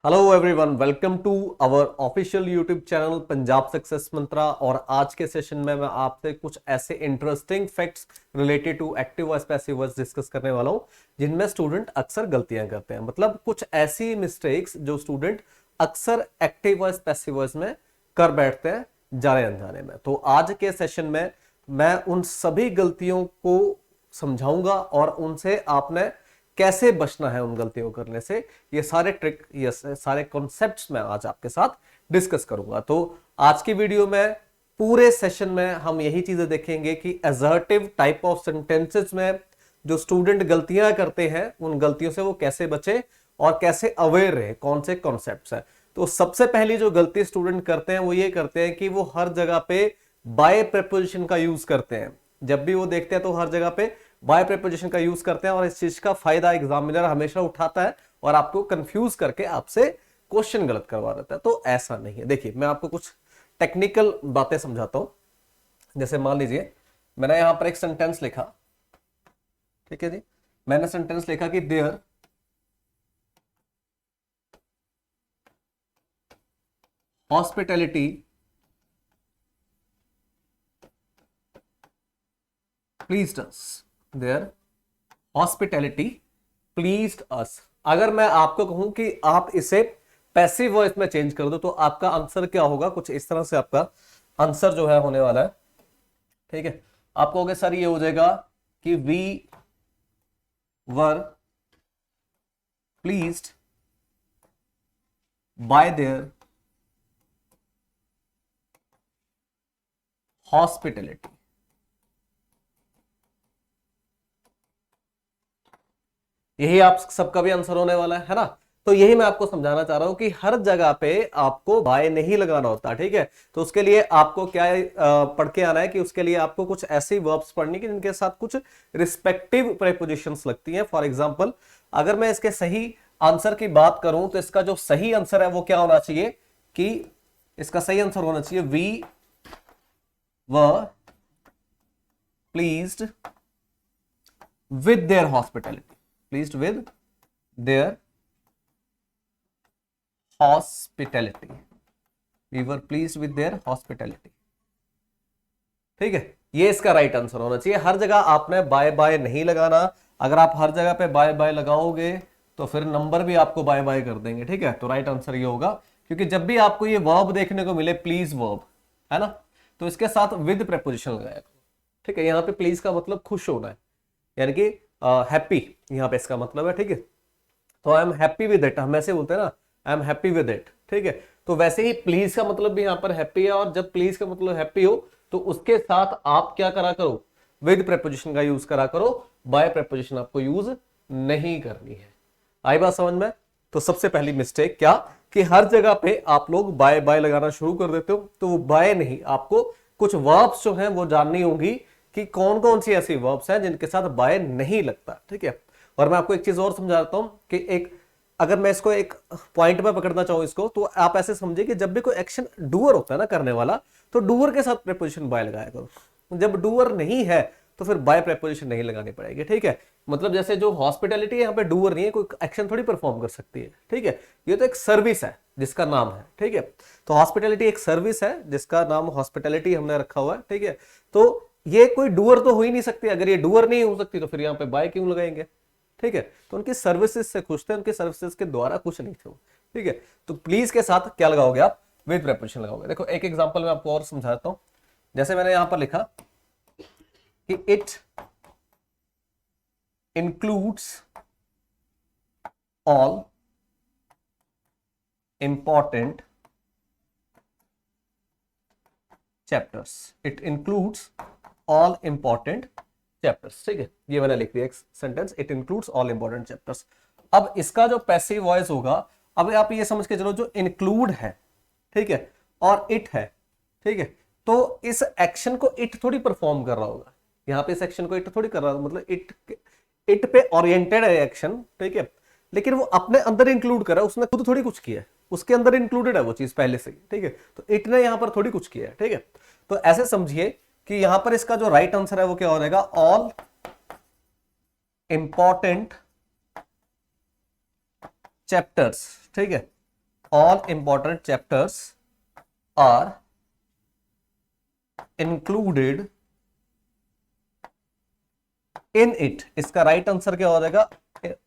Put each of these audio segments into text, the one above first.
Hello everyone, welcome to our official YouTube channel Punjab success mantra. और आज के सेशन में मैं आपसे कुछ ऐसे interesting facts related to active voice passive voice discuss करने वाला हूं जिनमें स्टूडेंट अक्सर गलतियां करते हैं। मतलब कुछ ऐसी मिस्टेक्स जो स्टूडेंट अक्सर एक्टिव वॉइस पैसिव वॉइस में कर बैठते हैं जाने अनजाने में। तो आज के सेशन में मैं उन सभी गलतियों को समझाऊंगा और उनसे आपने कैसे बचना है उन गलतियों को करने से, ये सारे ट्रिक, ये सारे कॉन्सेप्ट्स मैं आज आपके साथ डिस्कस करूंगा। तो आज की वीडियो में पूरे सेशन में हम यही चीजें देखेंगे कि असर्टिव टाइप ऑफ सेंटेंसेस में जो स्टूडेंट गलतियां करते हैं उन गलतियों से वो कैसे बचे और कैसे अवेयर रहे, कौन से कॉन्सेप्ट्स हैं। तो सबसे पहली जो गलती स्टूडेंट करते हैं वो ये करते हैं कि वो हर जगह पे बाय प्रेपोजिशन का यूज करते हैं। जब भी वो देखते हैं तो हर जगह पे बाय प्रेपोजिशन का यूज करते हैं और इस चीज का फायदा एग्जामिनर हमेशा उठाता है और आपको कंफ्यूज करके आपसे क्वेश्चन गलत करवा देता है। तो ऐसा नहीं है। देखिए, मैं आपको कुछ टेक्निकल बातें समझाता हूं। जैसे मान लीजिए मैंने यहां पर एक सेंटेंस लिखा, ठीक है जी। मैंने सेंटेंस लिखा कि their hospitality pleased us, their hospitality pleased us. अगर मैं आपको कहूं कि आप इसे पैसिव वॉइस में चेंज कर दो तो आपका आंसर क्या होगा? कुछ इस तरह से आपका आंसर जो है होने वाला है, ठीक है। आप कहोगे सर ये हो जाएगा कि we were pleased by their hospitality. यही आप सबका भी आंसर होने वाला है ना। तो यही मैं आपको समझाना चाह रहा हूं कि हर जगह पे आपको बाय नहीं लगाना होता, ठीक है। तो उसके लिए आपको क्या पढ़ के आना है कि उसके लिए आपको कुछ ऐसी वर्ब्स पढ़नी कि जिनके साथ कुछ रिस्पेक्टिव प्रीपोजिशंस लगती हैं। फॉर एग्जांपल, अगर मैं इसके सही आंसर की बात करूं तो इसका जो सही आंसर है वो क्या होना चाहिए कि इसका सही आंसर होना चाहिए we were pleased with their hospitality, pleased with their hospitality, we were pleased with their hospitality, ठीक है। ये इसका राइट आंसर होना चाहिए। हर जगह आपने बाय बाय नहीं लगाना। अगर आप हर जगह पे बाय बाय लगाओगे तो फिर नंबर भी आपको बाय बाय कर देंगे, ठीक है। तो राइट आंसर ये होगा, क्योंकि जब भी आपको ये वर्ब देखने को मिले, प्लीज वर्ब है ना, तो इसके साथ विद प्रेपोजिशन लगाया, ठीक है। यहाँ पे प्लीज का मतलब खुश होना है, यानी कि हैप्पी यहाँ पे इसका मतलब है, ठीक है। तो I am happy with it, हम ऐसे बोलते हैं ना, I am happy with it, ठीक है। तो वैसे ही प्लीज का मतलब भी यहाँ पर हैप्पी है, और जब प्लीज का मतलब हैप्पी हो तो उसके साथ आप क्या करा करो? विद प्रेपोजिशन का यूज करा करो, बाय प्रेपोजिशन आपको यूज नहीं करनी है। आई बात समझ में? तो सबसे पहली मिस्टेक क्या कि हर जगह पे आप लोग बाय बाय लगाना शुरू कर देते हो। तो वो बाय नहीं, आपको कुछ वर्ब्स जो हैं वो जाननी होगी कि कौन कौन सी ऐसी वर्ब्स हैं जिनके साथ बाय नहीं लगता, ठीक है। और मैं आपको एक चीज और समझाता हूं कि एक, अगर मैं इसको एक पॉइंट में पकड़ना चाहूं इसको, तो आप ऐसे समझिए कि जब भी कोई एक्शन डूअर होता है ना, करने वाला, तो डूअर के साथ प्रेपोजिशन बाय लगाया करो। जब डूअर नहीं है तो फिर बाय प्रेपोजिशन नहीं लगानी पड़ेगी, ठीक है। मतलब जैसे जो हॉस्पिटैलिटी है, यहाँ पे डूअर नहीं है, कोई एक्शन थोड़ी परफॉर्म कर सकती है, ठीक है। ये तो एक सर्विस है जिसका नाम है, ठीक है। तो हॉस्पिटैलिटी एक सर्विस है जिसका नाम हॉस्पिटैलिटी हमने रखा हुआ है, ठीक है। तो ये कोई डूअर तो हो ही नहीं सकती। अगर ये डूअर नहीं हो सकती तो फिर यहाँ पे बाय क्यों लगाएंगे, ठीक है। तो उनकी सर्विसेज से खुश थे, उनकी सर्विसेज के द्वारा खुश नहीं थे, ठीक है। तो प्लीज के साथ क्या लगाओगे आप? विद प्रेपोजिशन लगाओगे। देखो एक एग्जांपल मैं आपको और समझाता हूं। जैसे मैंने यहां पर लिखा कि it includes all important chapters, it includes all important chapters, ठीक है। ये मैंने लिख दिया एक sentence, it includes all important chapters. अब इसका जो पैसिव वॉइस होगा, अब आप ये समझ के चलो, जो इंक्लूड है, ठीक है, और इट है, ठीक है। तो इस एक्शन को इट थोड़ी परफॉर्म कर रहा होगा, यहाँ पे इस एक्शन को इट थोड़ी कर रहा होगा, मतलब इट पे ओरिएंटेड है एक्शन, ठीक है। लेकिन वो अपने अंदर इंक्लूड कर रहा है, उसने खुद थोड़ी कुछ किया है, उसके अंदर इंक्लूडेड है वो चीज पहले से ही, ठीक है। तो इट ने यहां पर थोड़ी कुछ किया है, ठीक है। तो ऐसे समझिए कि यहां पर इसका जो राइट आंसर है वो क्या हो जाएगा? ऑल इंपॉर्टेंट चैप्टर्स, ठीक है। All important chapters are included in it. इसका राइट आंसर क्या हो जाएगा,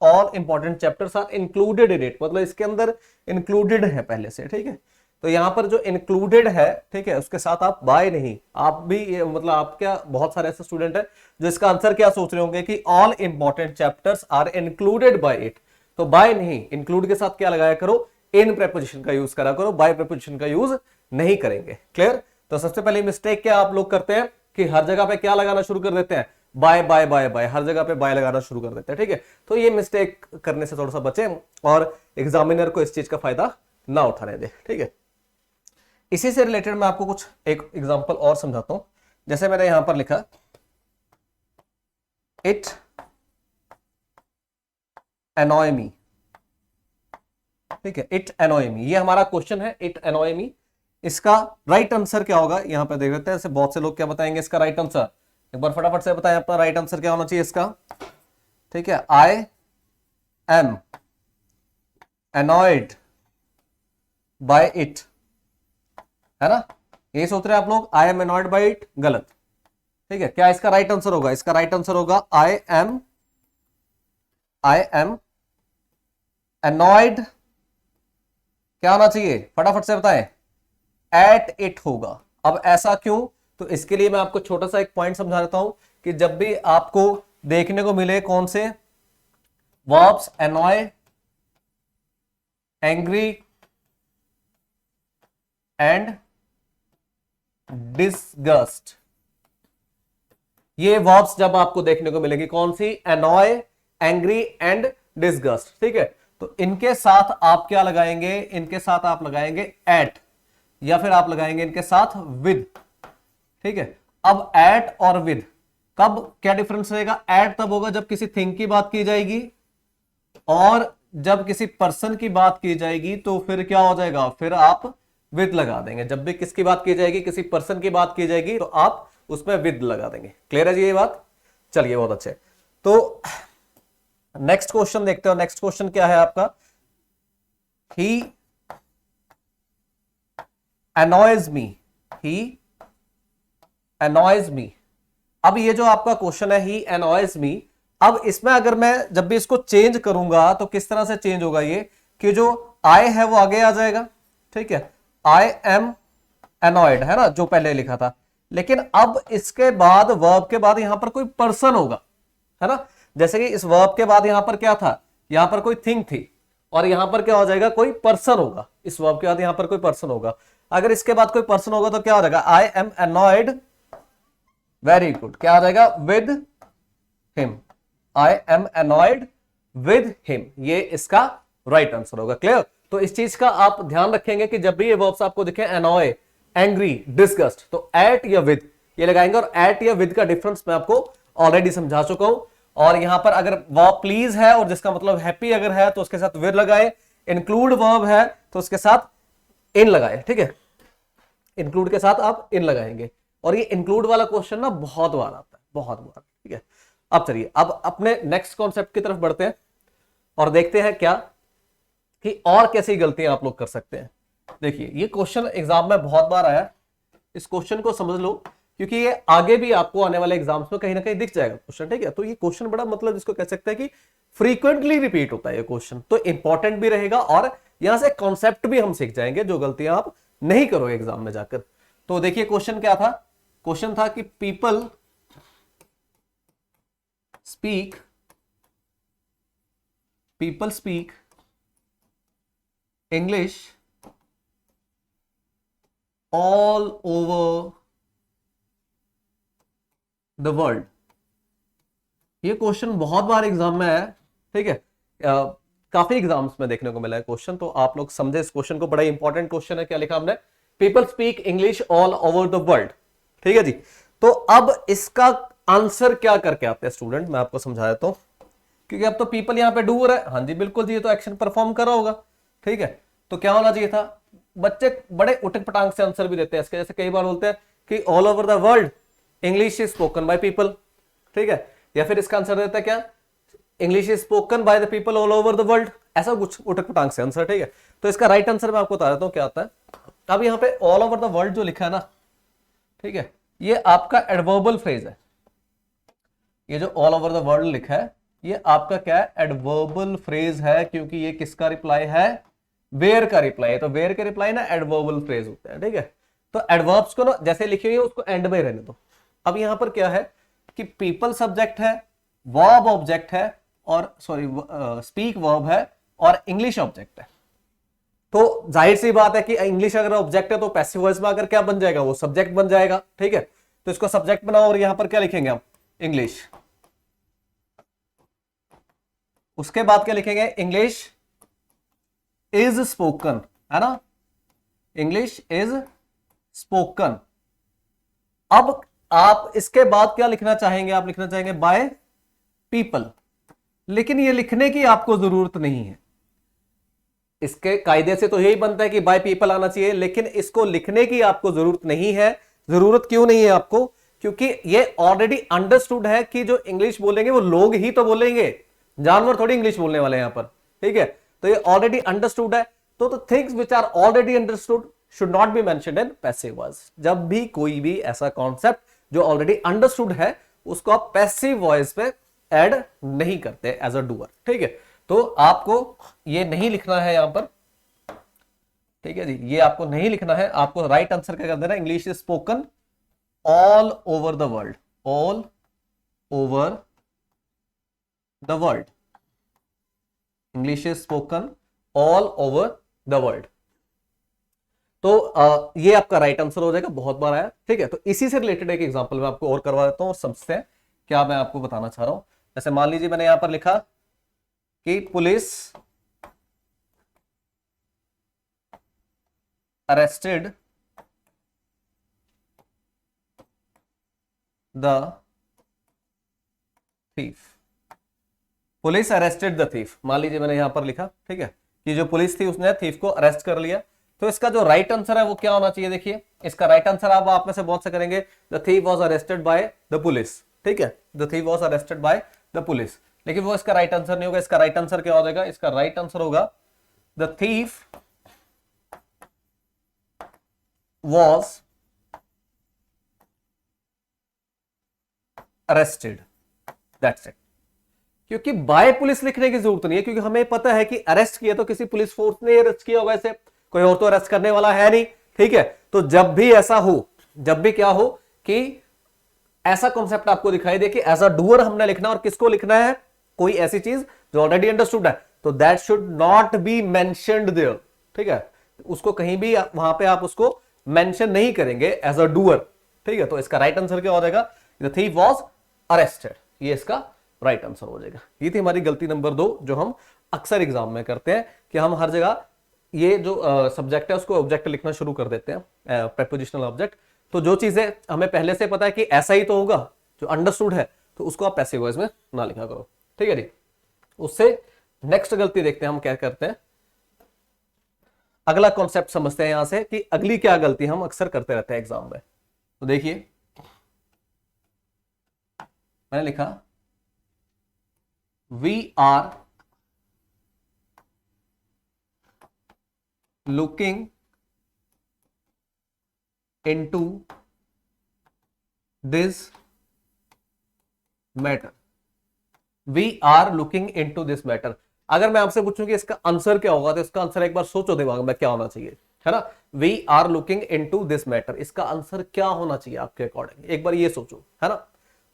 all important chapters are included in it, मतलब इसके अंदर इंक्लूडेड है पहले से, ठीक है। तो यहां पर जो इंक्लूडेड है, ठीक है, उसके साथ आप बाय नहीं, आप भी मतलब आप क्या, बहुत सारे ऐसे स्टूडेंट है जो इसका आंसर क्या सोच रहे होंगे कि all important chapters are included by it. तो बाय नहीं, इंक्लूड के साथ क्या लगाया करो, इन प्रेपोजिशन का यूज करा करो, बाय प्रेपोजिशन का यूज नहीं करेंगे। क्लियर। तो सबसे पहले मिस्टेक क्या आप लोग करते हैं कि हर जगह पे क्या लगाना शुरू कर देते हैं, बाय बाय बाय बाय, हर जगह पे बाय लगाना शुरू कर देते हैं, ठीक है। तो ये मिस्टेक करने से थोड़ा सा बचें और एग्जामिनर को इस चीज का फायदा ना उठाने दे, ठीक है। इसी से रिलेटेड मैं आपको कुछ एक एग्जांपल और समझाता हूं। जैसे मैंने यहां पर लिखा इट एनॉय मी, ठीक है, इट एनॉय मी, ये हमारा क्वेश्चन है, इट एनॉय मी। इसका राइट आंसर क्या होगा, यहां पे देख लेते हैं। ऐसे बहुत से लोग क्या बताएंगे इसका राइट आंसर, एक बार फटाफट से बताएं अपना राइट आंसर क्या होना चाहिए इसका, ठीक है। I am annoyed by it, है ना, ये सोच रहे हैं आप लोग, I am annoyed by it, गलत, ठीक है। क्या इसका राइट आंसर होगा, इसका राइट आंसर होगा आई एम एनॉयड, क्या होना चाहिए फटाफट से बताएं, एट इट होगा। अब ऐसा क्यों, तो इसके लिए मैं आपको छोटा सा एक पॉइंट समझा देता हूं कि जब भी आपको देखने को मिले कौन से verbs, annoy, angry and disgust, ये वर्ब्स जब आपको देखने को मिलेगी कौन सी, एनॉय, एंग्री एंड डिसगस्ट, ठीक है। तो इनके साथ आप क्या लगाएंगे, इनके साथ आप लगाएंगे एट, या फिर आप लगाएंगे इनके साथ विद, ठीक है। अब एट और विद, कब क्या डिफरेंस रहेगा, एट तब होगा जब किसी थिंग की बात की जाएगी, और जब किसी पर्सन की बात की जाएगी तो फिर क्या हो जाएगा, फिर आप विद लगा देंगे। जब भी किसकी बात की जाएगी, किसी पर्सन की बात की जाएगी, तो आप उसमें विद लगा देंगे। क्लियर है जी ये बात, चलिए बहुत अच्छे। तो नेक्स्ट क्वेश्चन देखते हो। नेक्स्ट क्वेश्चन क्या है आपका, ही annoys me, he annoys me। अब ये जो आपका क्वेश्चन है he annoys me, अब इसमें अगर मैं जब भी इसको चेंज करूंगा तो किस तरह से चेंज होगा, ये कि जो I है वो आगे आ जाएगा, ठीक है, I am annoyed, है ना, जो पहले लिखा था। लेकिन अब इसके बाद वर्ब के बाद यहां पर कोई पर्सन होगा, है ना, जैसे कि इस वर्ब के बाद यहां पर क्या था, यहां पर कोई थिंग थी, और यहां पर क्या हो जाएगा, कोई पर्सन होगा। इस वर्ब के बाद यहां पर कोई पर्सन होगा। अगर इसके बाद कोई पर्सन होगा तो क्या हो जाएगा, आई एम एनॉयड, वेरी गुड, क्या आ जाएगा, with him, I am annoyed with him, ये इसका राइट आंसर होगा। क्लियर। तो इस चीज का आप ध्यान रखेंगे कि जब भी ये वर्ब्स आपको दिखे, एनॉय, एंग्री, डिसगस्ट, तो एट या विद ये लगाएंगे। और एट या विद का डिफरेंस मैं आपको ऑलरेडी समझा चुका हूं। और यहां पर अगर वर्ब प्लीज है और जिसका मतलब हैप्पी अगर है तो उसके साथ विद लगाए, इंक्लूड वर्ब है तो उसके साथ इन लगाए, ठीक है, इंक्लूड के साथ आप इन लगाएंगे। और ये इंक्लूड वाला क्वेश्चन ना बहुत बार आता है, बहुत बार, ठीक है। अब चलिए, अब अपने नेक्स्ट कॉन्सेप्ट की तरफ बढ़ते हैं और देखते हैं क्या कि और कैसी गलतियां आप लोग कर सकते हैं। देखिए, ये क्वेश्चन एग्जाम में बहुत बार आया, इस क्वेश्चन को समझ लो क्योंकि ये आगे भी आपको आने वाले एग्जाम्स में कहीं ना कहीं दिख जाएगा क्वेश्चन, ठीक है। तो ये क्वेश्चन बड़ा, मतलब जिसको कह सकते हैं कि फ्रीक्वेंटली रिपीट होता है ये क्वेश्चन, तो इंपॉर्टेंट भी रहेगा और यहां से कॉन्सेप्ट भी हम सीख जाएंगे जो गलतियां आप नहीं करोगे एग्जाम में जाकर। तो देखिए क्वेश्चन क्या था, क्वेश्चन था कि people speak English all over the world. ये क्वेश्चन बहुत बार एग्जाम में है, ठीक है, काफी एग्जाम्स में देखने को मिला है क्वेश्चन। तो आप लोग समझे इस क्वेश्चन को, बड़ा इंपॉर्टेंट क्वेश्चन है। क्या लिखा हमने, people speak English all over the world, ठीक है जी। तो अब इसका आंसर क्या करके आते हैं स्टूडेंट, मैं आपको समझा देता हूं, क्योंकि अब तो पीपल यहां पे डू रहा है, हाँ जी बिल्कुल जी, ये तो एक्शन परफॉर्म कर रहा होगा, ठीक है। तो क्या होना चाहिए था, बच्चे बड़े उटक पटांग से आंसर भी देते हैं इसके, जैसे कई बार बोलते हैं कि all over the world English is spoken by people, ठीक है, या फिर इसका आंसर देता है क्या, English is spoken by the people all over the world, ऐसा कुछ उटक पटांग से आंसर, ठीक है। तो इसका राइट आंसर मैं आपको बता देता हूं क्या आता है। अब यहाँ पे ऑल ओवर द वर्ल्ड जो लिखा है ना, ठीक है, ये आपका एडवर्बल फ्रेज है। ये जो ऑल ओवर द वर्ल्ड लिखा है ये आपका क्या है, एडवर्बल फ्रेज है, क्योंकि ये किसका रिप्लाई है, वेयर का रिप्लाई है। तो वेयर के रिप्लाई ना एडवर्बल फ्रेज होते हैं, ठीक है। तो एडवर्ब्स को ना जैसे लिखे हुए उसको एंड में रहने दो। अब यहां पर क्या है कि पीपल सब्जेक्ट है, वर्ब ऑब्जेक्ट है, और सॉरी स्पीक वर्ब है, और इंग्लिश ऑब्जेक्ट है। तो जाहिर सी बात है कि इंग्लिश अगर ऑब्जेक्ट है तो पैसिव वॉइस में अगर क्या बन जाएगा, वो सब्जेक्ट बन जाएगा, ठीक है। तो इसको सब्जेक्ट बनाओ और यहां पर क्या लिखेंगे हम, इंग्लिश। उसके बाद क्या लिखेंगे, इंग्लिश इज स्पोकन, है ना, इंग्लिश इज स्पोकन। अब आप इसके बाद क्या लिखना चाहेंगे, आप लिखना चाहेंगे बाय पीपल, लेकिन ये लिखने की आपको जरूरत नहीं है। इसके कायदे से तो यही बनता है कि बाय पीपल आना चाहिए, लेकिन इसको लिखने की आपको जरूरत नहीं है। जरूरत क्यों नहीं है आपको, क्योंकि ये ऑलरेडी अंडरस्टूड है कि जो इंग्लिश बोलेंगे वो लोग ही तो बोलेंगे, जानवर थोड़ी इंग्लिश बोलने वाले हैं यहां पर, ठीक है। तो ये ऑलरेडी अंडरस्टूड है। तो things which are already understood should not be mentioned in passive voice. जब भी कोई भी ऐसा कॉन्सेप्ट जो ऑलरेडी अंडरस्टूड है उसको आप पैसिव वॉइस पे ऐड नहीं करते एज अ डूअर, ठीक है। तो आपको ये नहीं लिखना है यहां पर, ठीक है जी, ये आपको नहीं लिखना है। आपको राइट आंसर क्या कर देना, English is spoken all over the world, all over the world, English is spoken all over the world. तो ये आपका राइट आंसर हो जाएगा, बहुत बार आया, ठीक है। तो इसी से रिलेटेड एक एग्जांपल मैं आपको और करवा देता हूं और समझते हैं क्या मैं आपको बताना चाह रहा हूं। जैसे मान लीजिए मैंने यहां पर लिखा कि police arrested the thief, police arrested the thief, मान लीजिए मैंने यहां पर लिखा, ठीक है, कि जो पुलिस थी उसने थीफ को अरेस्ट कर लिया। तो इसका जो राइट आंसर है वो क्या होना चाहिए, देखिए इसका राइट आंसर आप में से बहुत से करेंगे, the thief was arrested by the police, ठीक है, the thief was arrested by the police. लेकिन वो इसका राइट आंसर नहीं होगा। इसका राइट आंसर क्या हो जाएगा, इसका राइट आंसर होगा the thief was arrested, that's it। क्योंकि बाय पुलिस लिखने की जरूरत नहीं है, क्योंकि हमें पता है कि अरेस्ट किया तो किसी पुलिस फोर्स ने अरेस्ट किया होगा, ऐसे कोई और तो अरेस्ट करने वाला है नहीं, ठीक है। तो जब भी ऐसा हो, जब भी क्या हो कि ऐसा कॉन्सेप्ट आपको दिखाई दे कि एज अ डूअर हमने लिखना, और किसको लिखना है, कोई ऐसी चीज जो ऑलरेडी अंडरस्टूड है, तो that should not be mentioned there, ठीक है। उसको कहीं भी वहां पे आप उसको मेंशन नहीं करेंगे एज अ डूअर, ठीक है। तो इसका राइट आंसर क्या हो जाएगा, द थीफ वाज अरेस्टेड, ये इसका राइट आंसर हो जाएगा। ये थी हमारी गलती नंबर 2 जो हम अक्सर एग्जाम में करते हैं, कि हम हर जगह ये जो सब्जेक्ट है उसको ऑब्जेक्ट लिखना शुरू कर देते हैं, प्रेपोजिशनल ऑब्जेक्ट। तो जो चीजें हमें पहले से पता है कि ऐसा ही तो होगा, जो अंडरस्टूड है, तो उसको आप पैसिव वॉइस में ना लिखा करो, ठीक है जी। उससे नेक्स्ट गलती देखते हैं हम क्या करते हैं। अगला कॉन्सेप्ट समझते हैं यहां से कि अगली क्या गलती हम अक्सर करते रहते हैं एग्जाम में। तो देखिए मैंने लिखा we are looking into this matter, we are looking into this matter. अगर मैं आपसे पूछूं कि इसका आंसर क्या होगा, तो इसका आंसर एक बार सोचो दिमाग में क्या होना चाहिए, है ना। We are looking into this matter, इसका आंसर क्या होना चाहिए आपके अकॉर्डिंग, एक बार ये सोचो, है ना।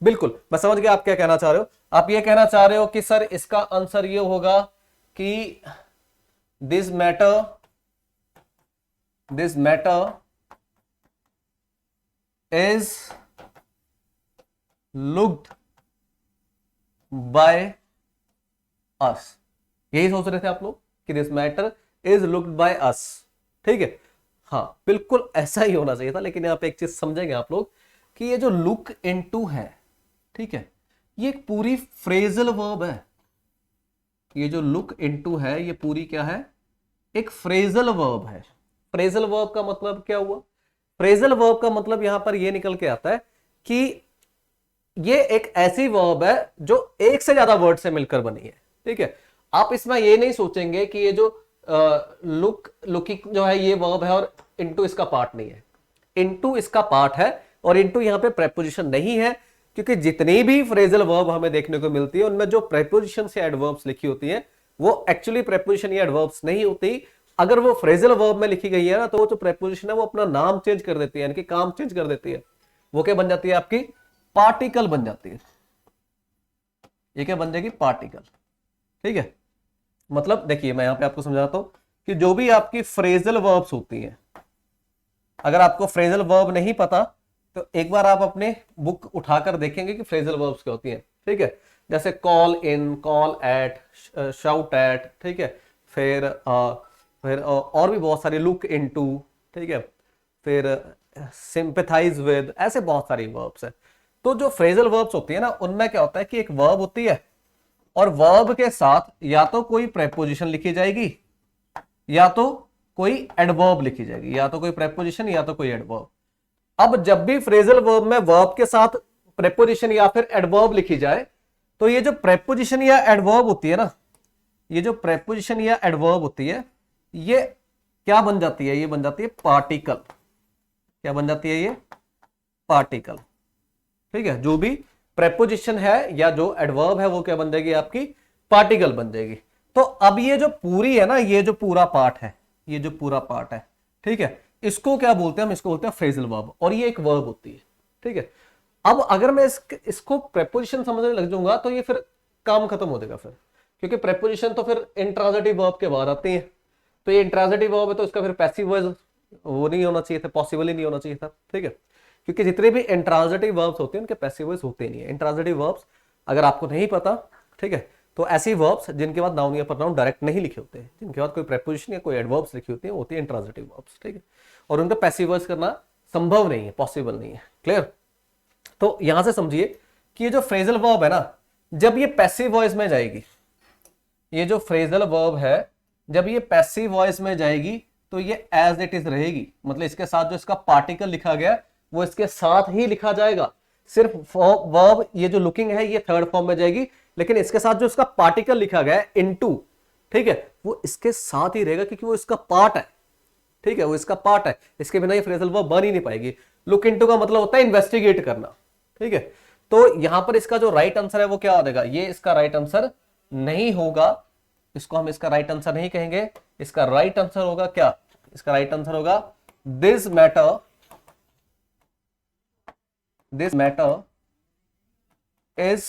बिल्कुल मैं समझ गया आप क्या कहना चाह रहे हो। आप ये कहना चाह रहे हो कि सर इसका आंसर ये होगा कि this matter is looked by us, यही सोच रहे थे आप लोग कि this matter is looked by us, ठीक है। हाँ बिल्कुल ऐसा ही होना चाहिए था, लेकिन यहां पे एक चीज समझेंगे आप लोग कि ये जो लुक इनटू है, ठीक है, ये एक पूरी फ्रेजल वर्ब है। ये जो लुक इनटू है ये पूरी क्या है, एक फ्रेजल वर्ब है। फ्रेजल वर्ब का मतलब क्या हुआ, फ्रेजल वर्ब का मतलब यहां पर ये निकल के आता है कि ये एक ऐसी वर्ब है जो एक से ज्यादा वर्ड से मिलकर बनी है, ठीक है। आप इसमें ये नहीं सोचेंगे कि ये जो लुकिंग जो है ये वर्ब है और इनटू इसका पार्ट नहीं है। इनटू इसका पार्ट है और इनटू यहां पे प्रेपोजिशन नहीं है, क्योंकि जितनी भी फ्रेजल वर्ब हमें देखने को मिलती है उनमें जो प्रेपोजिशन से एडवर्ब्स लिखी होती है वो एक्चुअली प्रेपोजिशन या एडवर्ब्स नहीं होती। अगर वो फ्रेजल वर्ब में लिखी गई है ना, तो वो जो प्रेपोजिशन है वो अपना नाम चेंज कर देती है, यानी कि काम चेंज कर देती है। वो क्या बन जाती है? आपकी पार्टिकल बन जाती है। ये क्या बन जाएगी? पार्टिकल। ठीक है, मतलब देखिए मैं यहां पे आपको समझाता हूं कि जो भी आपकी फ्रेजल वर्ब्स होती हैं, अगर आपको फ्रेजल वर्ब नहीं पता तो एक बार आप अपने बुक उठाकर देखेंगे कि फ्रेजल वर्ब्स क्या होती हैं। ठीक है, जैसे call in, call at, shout at, ठीक है, फिर और भी बहुत सारी, लुक इनटू, ठीक है, फिर सिंपैथाइज विद, ऐसे बहुत सारी वर्ब्स है। तो जो फ्रेजल वर्ब्स होती है ना, उनमें क्या होता है कि एक वर्ब होती है और वर्ब के साथ या तो कोई प्रेपोजिशन लिखी जाएगी या तो कोई एडवर्ब लिखी जाएगी, या तो कोई प्रेपोजिशन या तो कोई एडवर्ब। अब जब भी फ्रेजल वर्ब में वर्ब के साथ प्रेपोजिशन या फिर एडवर्ब लिखी जाए, तो ये जो प्रेपोजिशन या एडवर्ब होती है ना, ये जो प्रेपोजिशन या एडवर्ब होती है, ये क्या बन जाती है? ये बन जाती है पार्टिकल। क्या बन जाती है? ये पार्टिकल। ठीक है, जो भी प्रेपोजिशन है या जो एडवर्ब है वो क्या बन जाएगी? आपकी पार्टिकल बन जाएगी। तो अब ये जो पूरी है ना, ये जो पूरा पार्ट है, ये जो पूरा पार्ट है, ठीक है, इसको क्या बोलते हैं? हम इसको बोलते हैं फ्रेजल वर्ब, और ये एक वर्ब होती है। ठीक है, अब अगर मैं इसको प्रेपोजिशन समझने लग जाऊंगा तो ये फिर काम खत्म हो जाएगा फिर, क्योंकि प्रेपोजिशन तो फिर इंट्रांजिटिव वर्ब के बाद आते हैं। तो ये इंट्रांजिटिव वर्ब है तो इसका फिर पैसिव वॉइस वो नहीं होना चाहिए था, पॉसिबल ही नहीं होना चाहिए था। ठीक है, क्योंकि जितने भी इंट्रांजिटिव वर्ब्स होते हैं उनके पैसिव वॉइस होते नहीं है। इंट्रांजिटिव वर्ब्स अगर आपको नहीं पता, ठीक है, तो ऐसी वर्ब्स जिनके बाद नाउन या प्रोनाउन डायरेक्ट नहीं लिखे होते हैं, जिनके बाद कोई प्रेपोजिशन या कोई एडवर्ब्स लिखी होती है, होती है इंट्रांजिटिव वर्ब्स। ठीक है, और उनका पैसिव वॉइस करना संभव नहीं है, पॉसिबल नहीं है। क्लियर? तो यहां से समझिए कि ये जो फ्रेजल वर्ब है ना, जब ये पैसिव वॉइस में जाएगी, ये जो फ्रेजल वर्ब है जब ये पैसिव वॉइस में जाएगी तो ये एज इट इज रहेगी, मतलब इसके साथ जो इसका पार्टिकल लिखा गया वो इसके साथ ही लिखा जाएगा। सिर्फ वर्ब ये जो लुकिंग है ये थर्ड फॉर्म में जाएगी, लेकिन इसके साथ जो इसका पार्टिकल लिखा गया है इनटू, ठीक है, वो इसके साथ ही रहेगा क्योंकि वो इसका पार्ट है। ठीक है, वो इसका पार्ट है, इसके बिना ये फ्रेजल वर्ब बन ही नहीं पाएगी। लुक इनटू का मतलब होता है इन्वेस्टिगेट करना। ठीक है, तो यहां पर इसका जो राइट आंसर है वो क्या हो जाएगा? ये इसका राइट आंसर नहीं होगा, इसको हम इसका राइट आंसर नहीं कहेंगे। इसका राइट आंसर होगा क्या? इसका राइट आंसर होगा this matter is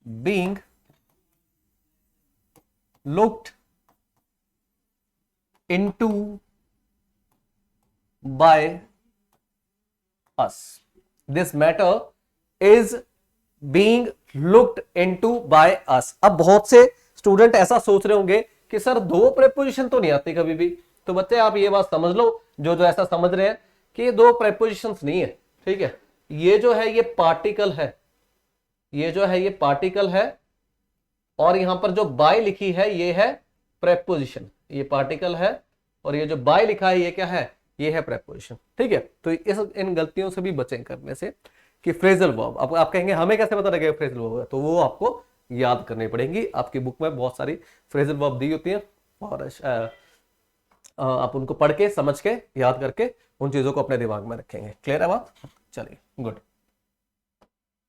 being looked into by us. This matter is being looked into by us. अब बहुत से स्टूडेंट ऐसा सोच रहे होंगे कि सर दो प्रेपोजिशन तो नहीं आती कभी भी। तो बच्चे आप ये बात समझ लो, जो जो ऐसा समझ रहे हैं कि ये दो प्रेपोजिशंस नहीं है। ठीक है, ये जो है ये पार्टिकल है, ये जो है ये पार्टिकल है, और यहां पर जो बाय लिखी है ये है प्रेपोजिशन। ये पार्टिकल है और ये जो बाय लिखा है ये क्या है? ये है प्रेपोजिशन। ठीक है, तो इन गलतियों से भी बचें करने से कि फ्रेजल वर्ब। अब आप कहेंगे हमें कैसे पता लगेगा फ्रेजल वर्ब है? तो वो आपको याद करनी पड़ेंगी। आपकी बुक में बहुत सारी फ्रेजल वर्ब दी होती हैं और आप उनको पढ़ के समझ के याद करके उन चीजों को अपने दिमाग में रखेंगे। क्लियर है बात? चलिए गुड।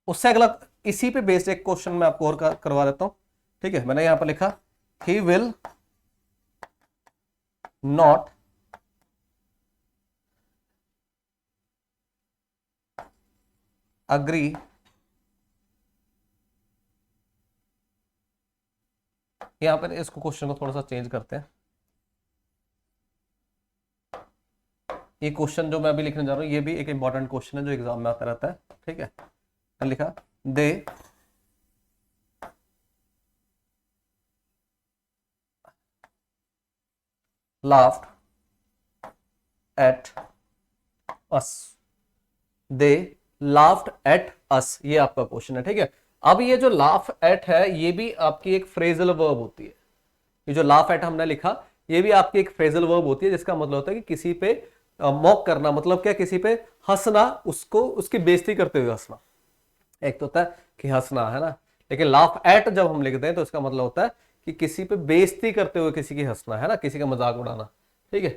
उससे अगला इसी पे बेस्ड एक क्वेश्चन मैं आपको और करवा देता हूं। ठीक है, मैंने यहां पर लिखा ही विल नॉट अग्री यहां पर इसको क्वेश्चन को थोड़ा सा चेंज करते हैं। ये क्वेश्चन जो मैं अभी लिखने जा रहा हूं ये भी एक इंपॉर्टेंट क्वेश्चन है जो एग्जाम में आता रहता है। ठीक है, मैं लिखा दे laughed at us, they laughed at us, ये आपका क्वेश्चन है। ठीक है, अब ये जो laugh at है ये भी आपकी एक फ्रेजल वर्ब होती है। ये जो laugh at हमने लिखा ये भी आपकी एक फ्रेजल वर्ब होती है, जिसका मतलब होता है कि किसी पे मॉक करना, मतलब क्या? किसी पे हंसना, उसको उसकी बेइज्जती करते हुए हंसना। एक तो होता है कि हंसना, है ना, लेकिन लाफ एट जब हम लिखते हैं तो इसका मतलब होता है कि किसी पे बेइज्जती करते हुए किसी की हंसना, है ना, किसी का मजाक उड़ाना। ठीक है,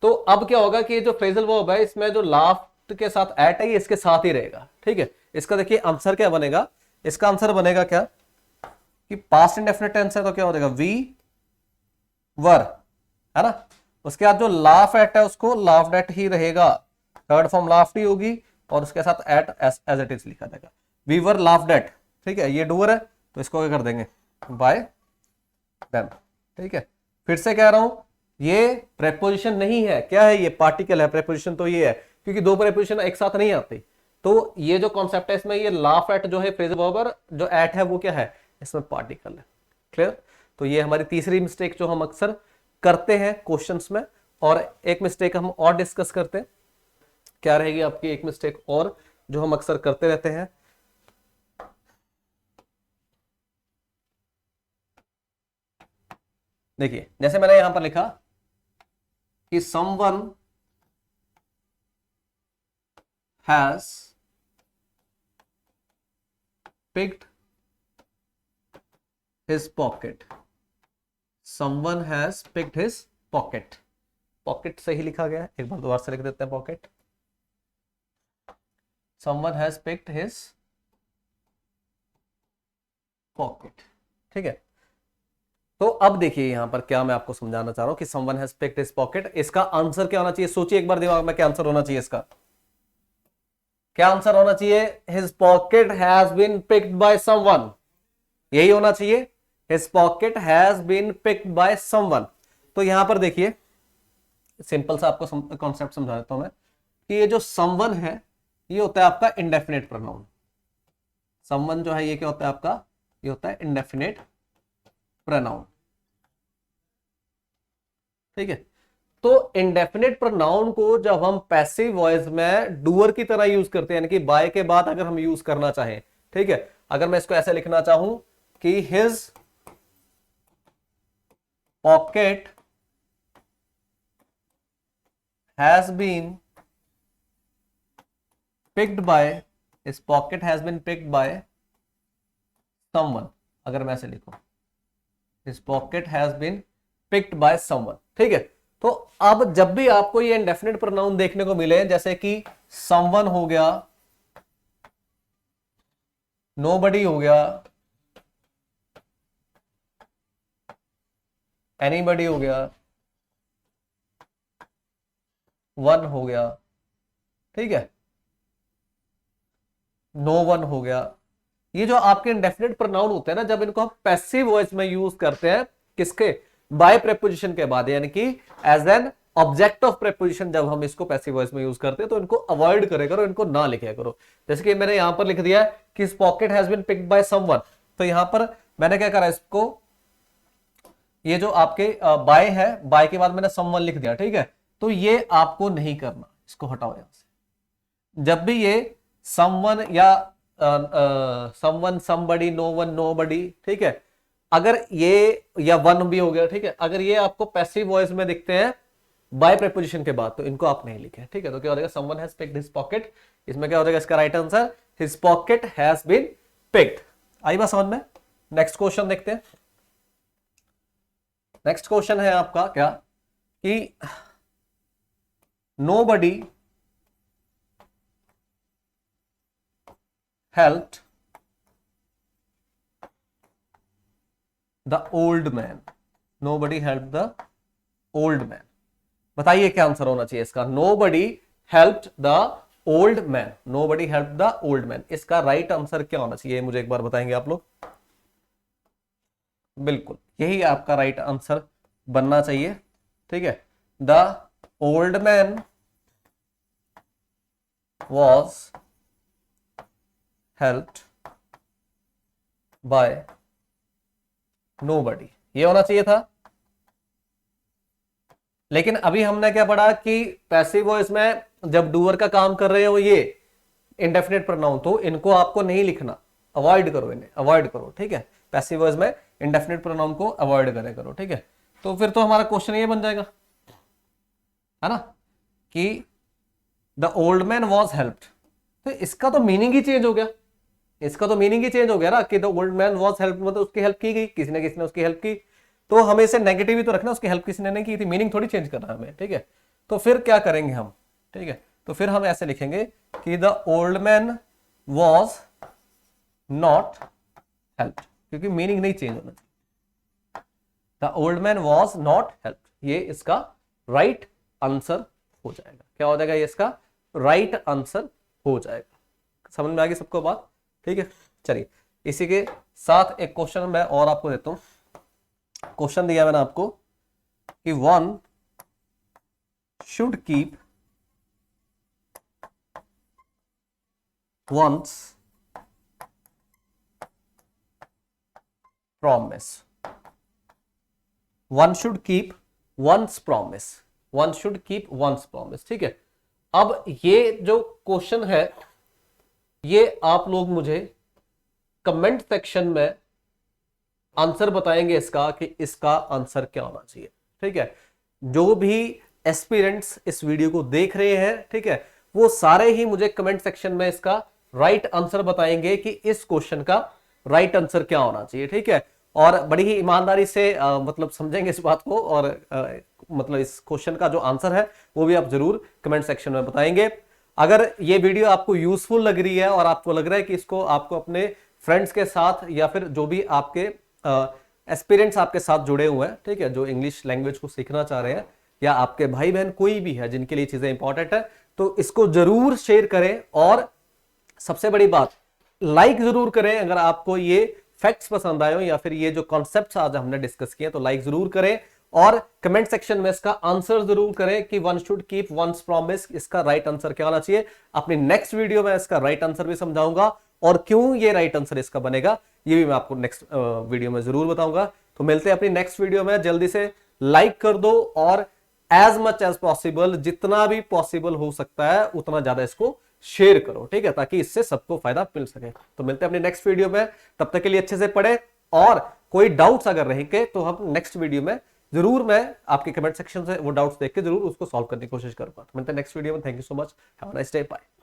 तो अब क्या होगा कि जो फ्रेजल वर्ब है इसमें जो लाफ के साथ एट है ये इसके साथ ही रहेगा। ठीक है, इसका देखिए आंसर क्या बनेगा, इसका आंसर बनेगा क्या कि पास्ट इंडेफिनिट टेंस है तो क्या हो जाएगा वी वर, है ना, उसके बाद जो लाफ एट है उसको लाफ्ड एट ही रहेगा, थर्ड फॉर्म लाफ्ड ही होगी और उसके साथ एट एज इट इज लिखा जाएगा, वी वर लाफ्ड एट। ठीक है, ये डूअर है तो इसको क्या कर देंगे बाय देम। ठीक है, फिर से कह रहा हूं ये प्रेपोजिशन नहीं है, क्या है ये पार्टिकल है, प्रेपोजिशन तो ये है क्योंकि दो प्रेपोजिशन एक साथ नहीं आती। तो ये जो कॉन्सेप्ट है इसमें ये लाफ एट जो है फ्रेजल वर्ब, जो एट है वो क्या है इसमें पार्टिकल है। क्लियर, तो ये हमारी तीसरी मिस्टेक जो हम अक्सर करते हैं क्वेश्चंस में। और एक मिस्टेक हम और डिस्कस करते हैं, क्या रहेगी आपकी एक मिस्टेक और जो हम अक्सर करते रहते हैं। देखिए जैसे मैंने यहां पर लिखा कि someone has picked his pocket, someone has picked his pocket, pocket सही लिखा गया है, एक बार दोबारा से लिख देते हैं pocket, someone has picked his pocket. ठीक है, तो अब देखिए यहां पर क्या मैं आपको समझाना चाह रहा हूं कि someone has picked his pocket, इसका आंसर क्या होना चाहिए, सोचिए एक बार दिमाग में क्या आंसर होना चाहिए इसका, क्या आंसर होना चाहिए, his pocket has been picked by someone, यही होना चाहिए, his pocket has been picked by someone. तो यहां पर देखिए सिंपल सा आपको कॉन्सेप्ट समझा देता हूं मैं कि ये जो समवन है ये होता है आपका इंडेफिनेट प्रोनाउन, समवन जो है ये क्या होता है आपका, ये होता है इंडेफिनेट प्रोनाउन। ठीक है, तो इंडेफिनेट प्रोनाउन को जब हम पैसिव वॉइस में डूअर की तरह यूज करते हैं, यानी कि बाय के बाद अगर हम यूज करना चाहें, ठीक है, अगर मैं इसको ऐसे लिखना चाहूं कि his pocket has been picked by, his pocket has been picked by someone, अगर मैं ऐसे लिखूं his pocket has been picked by someone. ठीक है, तो अब जब भी आपको ये इंडेफिनिट प्रोनाउन देखने को मिले जैसे कि समवन हो गया, नोबडी हो गया, एनीबडी हो गया, वन हो गया, ठीक है, नो वन हो गया, ये जो आपके इंडेफिनिट प्रोनाउन होते हैं ना जब इनको हम पैसिव वॉइस में यूज करते हैं किसके, बाय प्रेपोजिशन के बाद, यानी कि as an object of preposition जब हम इसको पैसिव वॉइस में यूज करते हैं तो इनको अवॉइड करे करो, इनको ना लिखे करो। जैसे कि मैंने यहां पर लिख दिया कि pocket has been picked by someone, तो यहां पर मैंने क्या करा इसको, ये जो आपके बाय है, बाय के बाद मैंने समवन लिख दिया। ठीक है, तो ये आपको नहीं करना, इसको हटाओ यहां से। जब भी ये समवन या someone, somebody, no one, nobody, ठीक है, अगर ये या वन भी हो गया, ठीक है, अगर ये आपको पैसिव वॉइस में दिखते हैं बाय प्रेपोजिशन के बाद तो इनको आप नहीं लिखे। ठीक है, तो क्या हो जाएगा, someone has picked his pocket, इसमें क्या हो जाएगा इसका right answer, his pocket has been picked. आई बात समझ में। नेक्स्ट क्वेश्चन देखते हैं। नेक्स्ट क्वेश्चन है आपका क्या कि nobody helped the old man, nobody help the old man, बताइए क्या आंसर होना चाहिए इसका, nobody helped the old man, nobody help the old man, इसका राइट आंसर क्या होना चाहिए मुझे एक बार बताएंगे आप लोग। बिल्कुल यही आपका राइट आंसर बनना चाहिए। ठीक है, the old man was helped bye nobody, ये होना चाहिए था। लेकिन अभी हमने क्या पढ़ा कि पैसिव वॉइस में जब डूअर का काम कर रहे हो ये इंडेफिनिट प्रोनाउन, तो इनको आपको नहीं लिखना, अवॉइड करो, इन्हें अवॉइड करो। ठीक है, पैसिव वॉइस में इंडेफिनिट प्रोनाउन को अवॉइड करे करो। ठीक है, तो फिर तो हमारा क्वेश्चन ये बन जाएगा, है ना, कि the old man was helped, तो इसका तो मीनिंग ही चेंज हो गया, इसका तो मीनिंग ही चेंज हो गया ना कि the old man was help, मतलब उसकी हेल्प की गई, किसी ने उसकी हेल्प की, तो हमें इसे नेगेटिव ही तो रखना, उसकी हेल्प किसी ने नहीं की थी, मीनिंग थोड़ी चेंज करना है हमें, ठीक है। तो फिर क्या करेंगे हम, ठीक है, तो फिर हम ऐसे लिखेंगे कि the old man was not help, क्योंकि मीनिंग नहीं चेंज होना चाहिए। The old man was not help, ये इसका राइट आंसर हो जाएगा। क्या हो जाएगा, ये इसका राइट आंसर हो जाएगा। समझ में आ गई सबको बात, ठीक है। चलिए इसी के साथ एक क्वेश्चन मैं और आपको देता हूं। क्वेश्चन दिया मैंने आपको कि one should keep once promise, one should keep once promise, one should keep once promise, ठीक है। अब ये जो क्वेश्चन है ये आप लोग मुझे कमेंट सेक्शन में आंसर बताएंगे इसका कि इसका आंसर क्या होना चाहिए, ठीक है। जो भी एस्पिरेंट्स इस वीडियो को देख रहे हैं, ठीक है, वो सारे ही मुझे कमेंट सेक्शन में इसका राइट आंसर बताएंगे कि इस क्वेश्चन का राइट आंसर क्या होना चाहिए, ठीक है। और बड़ी ही ईमानदारी से मतलब समझेंगे इस बात को, और मतलब इस क्वेश्चन का जो आंसर है वो भी आप जरूर कमेंट सेक्शन में बताएंगे। अगर ये वीडियो आपको यूजफुल लग रही है और आपको लग रहा है कि इसको आपको अपने फ्रेंड्स के साथ या फिर जो भी आपके एस्पिरेंट्स आपके साथ जुड़े हुए हैं, ठीक है, जो इंग्लिश लैंग्वेज को सीखना चाह रहे हैं, या आपके भाई बहन कोई भी है जिनके लिए चीजें इंपॉर्टेंट है, तो इसको जरूर शेयर करें। और सबसे बड़ी बात, लाइक जरूर करें अगर आपको ये फैक्ट्स पसंद आए हो या फिर ये जो कॉन्सेप्ट्स आज हमने डिस्कस किए, तो लाइक जरूर करें और कमेंट सेक्शन में इसका आंसर जरूर करें कि one should keep once promise, इसका राइट आंसर क्या होना चाहिए। अपनी नेक्स्ट वीडियो में इसका राइट आंसर भी समझाऊंगा और क्यों ये राइट आंसर इसका बनेगा ये भी मैं आपको नेक्स्ट वीडियो में जरूर बताऊंगा। तो मिलते हैं अपनी नेक्स्ट वीडियो में, जल्दी से लाइक कर दो और एज मच एज पॉसिबल, जितना भी पॉसिबल हो सकता है उतना ज्यादा इसको शेयर करो, ठीक है, ताकि इससे सबको फायदा मिल सके। तो मिलते हैं अपनी नेक्स्ट वीडियो में, तब तक के लिए अच्छे से पढ़े और कोई डाउट्स अगर रहेंगे तो हम नेक्स्ट वीडियो में जरूर, मैं आपके कमेंट सेक्शन से वो डाउट्स देख के जरूर उसको सॉल्व करने की कोशिश करूंगा। तो मिलते हैं नेक्स्ट वीडियो में, thank you so much, have a nice day, bye.